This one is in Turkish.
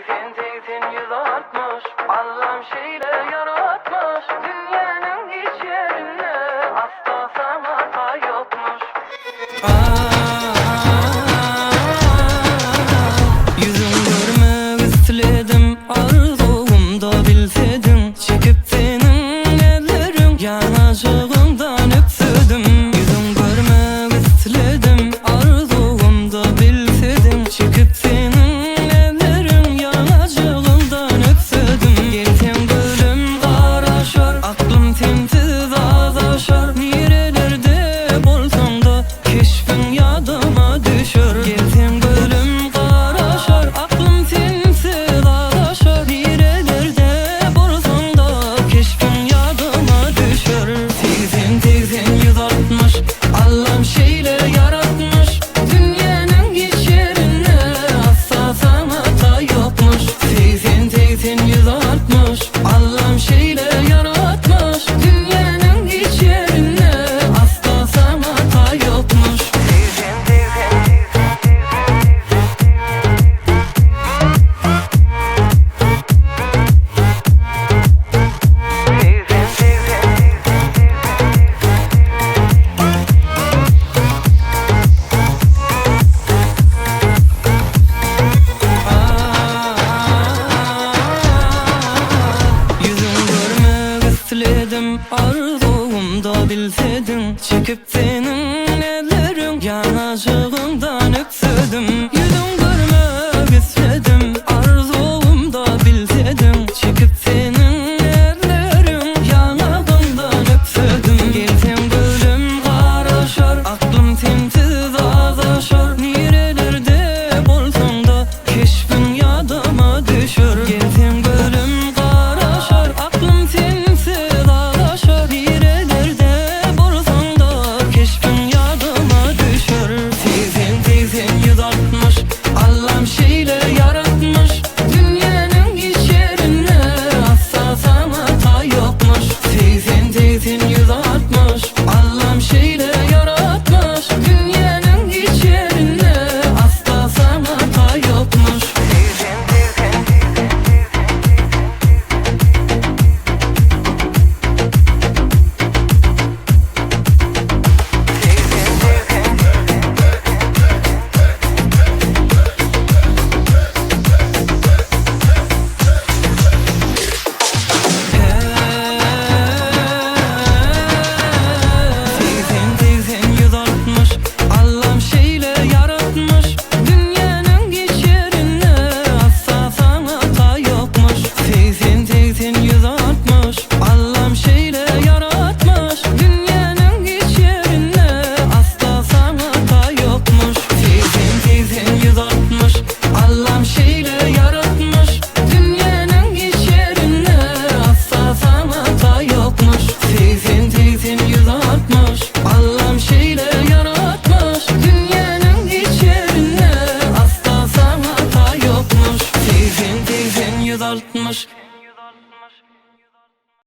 160 Allah'ım şeyle yaratmış. Dünyanın hiç yerinde asla sana hata yokmuş. Yüzün görmek istedim, arzumda bilseydin. Çekip senin ellerin yanacağından öpsedim. Yüzün görmek istedim, arzumda bilseydin. Çekip senin ellerin yanacağından öpsedim. Gelsen gülüm karaşar, aklım sensiz azlaşar. Nerelerde bolsan da keşfin yadıma düşer. Gelsen gülüm karaşar, aklım sensiz azlaşar. Nerelerde bolsan da keşfin yadıma düşer. 160 Allah'ım şeyle yaratmış. Dünyanın hiç yerinde asla sana hata yokmuş. 160 Allah'ım şeyle yaratmış. Dünyanın hiç yerinde asla sana hata yokmuş. Yüzün görmek istedim, arzumda bilseydin. Çekip